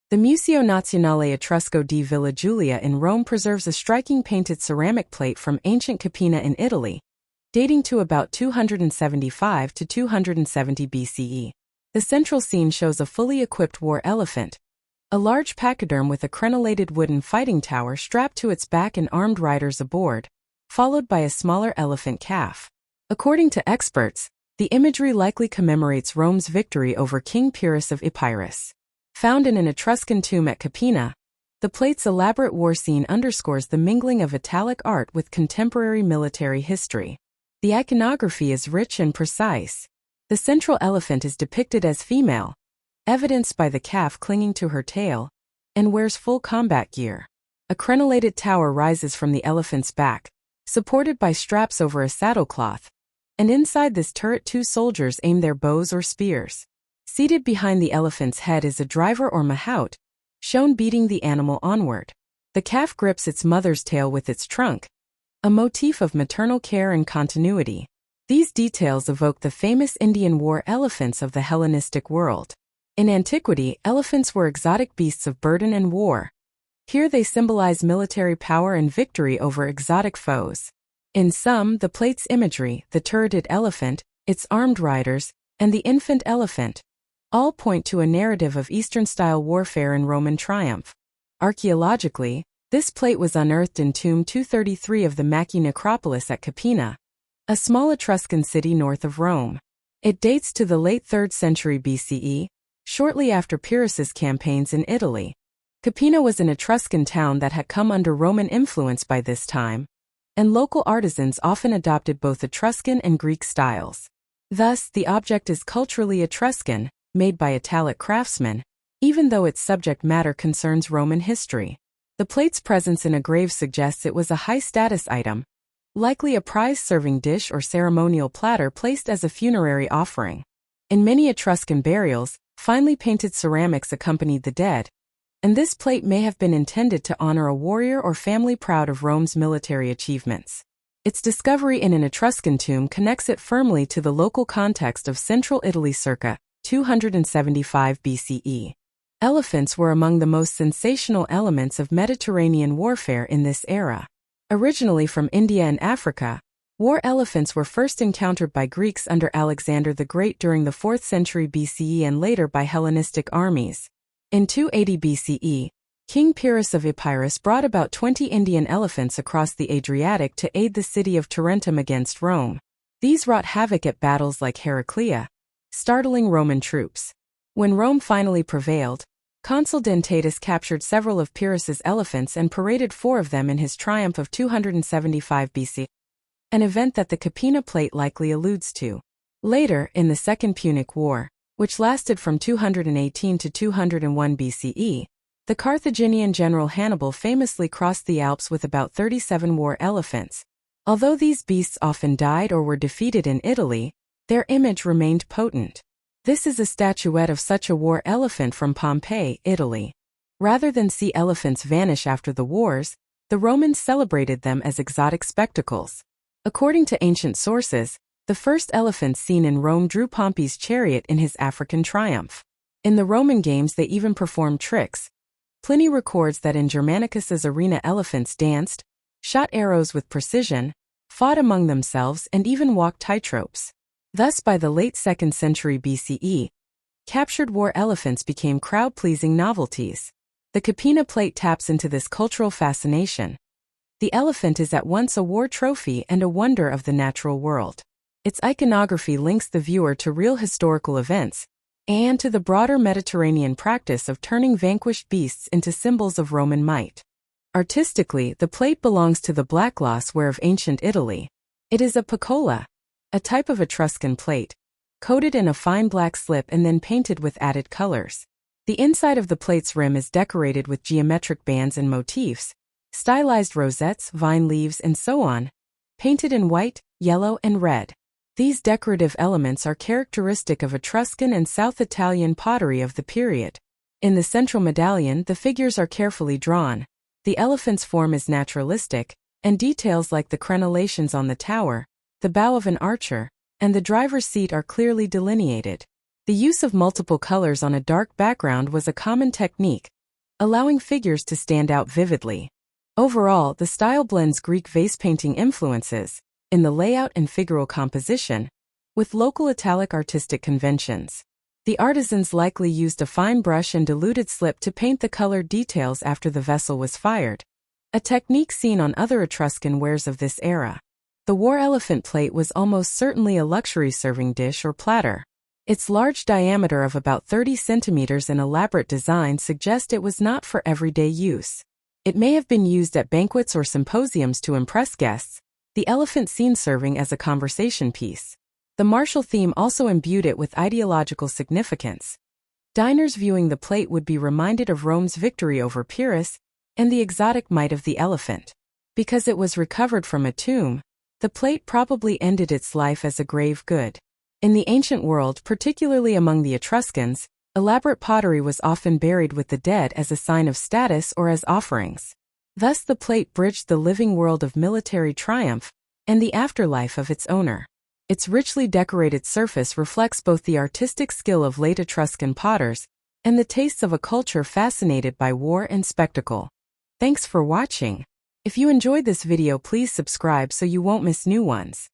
The Museo Nazionale Etrusco di Villa Giulia in Rome preserves a striking painted ceramic plate from ancient Capena in Italy, dating to about 275 to 270 BCE. The central scene shows a fully equipped war elephant, a large pachyderm with a crenellated wooden fighting tower strapped to its back and armed riders aboard, followed by a smaller elephant calf. According to experts, the imagery likely commemorates Rome's victory over King Pyrrhus of Epirus. Found in an Etruscan tomb at Capena, the plate's elaborate war scene underscores the mingling of Italic art with contemporary military history. The iconography is rich and precise. The central elephant is depicted as female, evidenced by the calf clinging to her tail, and wears full combat gear. A crenellated tower rises from the elephant's back, supported by straps over a saddlecloth, and inside this turret 2 soldiers aim their bows or spears. Seated behind the elephant's head is a driver or mahout, shown beating the animal onward. The calf grips its mother's tail with its trunk, a motif of maternal care and continuity. These details evoke the famous Indian war elephants of the Hellenistic world. In antiquity, elephants were exotic beasts of burden and war. Here they symbolize military power and victory over exotic foes. In sum, the plate's imagery, the turreted elephant, its armed riders, and the infant elephant, all point to a narrative of Eastern-style warfare and Roman triumph. Archaeologically, this plate was unearthed in Tomb 233 of the Machi necropolis at Capena, a small Etruscan city north of Rome. It dates to the late 3rd century BCE, shortly after Pyrrhus's campaigns in Italy. Capena was an Etruscan town that had come under Roman influence by this time, and local artisans often adopted both Etruscan and Greek styles. Thus, the object is culturally Etruscan, made by Italic craftsmen, even though its subject matter concerns Roman history. The plate's presence in a grave suggests it was a high-status item, likely a prize-serving dish or ceremonial platter placed as a funerary offering. In many Etruscan burials, finely painted ceramics accompanied the dead, and this plate may have been intended to honor a warrior or family proud of Rome's military achievements. Its discovery in an Etruscan tomb connects it firmly to the local context of central Italy circa 275 BCE. Elephants were among the most sensational elements of Mediterranean warfare in this era. Originally from India and Africa, war elephants were first encountered by Greeks under Alexander the Great during the 4th century BCE and later by Hellenistic armies. In 280 BCE, King Pyrrhus of Epirus brought about 20 Indian elephants across the Adriatic to aid the city of Tarentum against Rome. These wrought havoc at battles like Heraclea, startling Roman troops. When Rome finally prevailed, Consul Dentatus captured several of Pyrrhus's elephants and paraded 4 of them in his triumph of 275 BC, an event that the Capena plate likely alludes to. Later, in the Second Punic War, which lasted from 218 to 201 BCE, the Carthaginian general Hannibal famously crossed the Alps with about 37 war elephants. Although these beasts often died or were defeated in Italy, their image remained potent. This is a statuette of such a war elephant from Pompeii, Italy. Rather than see elephants vanish after the wars, the Romans celebrated them as exotic spectacles. According to ancient sources, the first elephant seen in Rome drew Pompey's chariot in his African triumph. In the Roman games they even performed tricks. Pliny records that in Germanicus's arena elephants danced, shot arrows with precision, fought among themselves and even walked tightropes. Thus by the late 2nd century BCE, captured war elephants became crowd-pleasing novelties. The Capena plate taps into this cultural fascination. The elephant is at once a war trophy and a wonder of the natural world. Its iconography links the viewer to real historical events, and to the broader Mediterranean practice of turning vanquished beasts into symbols of Roman might. Artistically, the plate belongs to the black glassware of ancient Italy. It is a piccola, a type of Etruscan plate, coated in a fine black slip and then painted with added colors. The inside of the plate's rim is decorated with geometric bands and motifs, stylized rosettes, vine leaves, and so on, painted in white, yellow, and red. These decorative elements are characteristic of Etruscan and South Italian pottery of the period. In the central medallion, the figures are carefully drawn. The elephant's form is naturalistic, and details like the crenellations on the tower, the bow of an archer, and the driver's seat are clearly delineated. The use of multiple colors on a dark background was a common technique, allowing figures to stand out vividly. Overall, the style blends Greek vase painting influences in the layout and figural composition with local Italic artistic conventions. The artisans likely used a fine brush and diluted slip to paint the colored details after the vessel was fired, a technique seen on other Etruscan wares of this era. The war elephant plate was almost certainly a luxury serving dish or platter. Its large diameter of about 30 centimeters and elaborate design suggest it was not for everyday use. It may have been used at banquets or symposiums to impress guests, the elephant seen serving as a conversation piece. The martial theme also imbued it with ideological significance. Diners viewing the plate would be reminded of Rome's victory over Pyrrhus and the exotic might of the elephant. Because it was recovered from a tomb, the plate probably ended its life as a grave good. In the ancient world, particularly among the Etruscans, elaborate pottery was often buried with the dead as a sign of status or as offerings. Thus the plate bridged the living world of military triumph and the afterlife of its owner. Its richly decorated surface reflects both the artistic skill of late Etruscan potters and the tastes of a culture fascinated by war and spectacle. Thanks for watching. If you enjoyed this video, please subscribe so you won't miss new ones.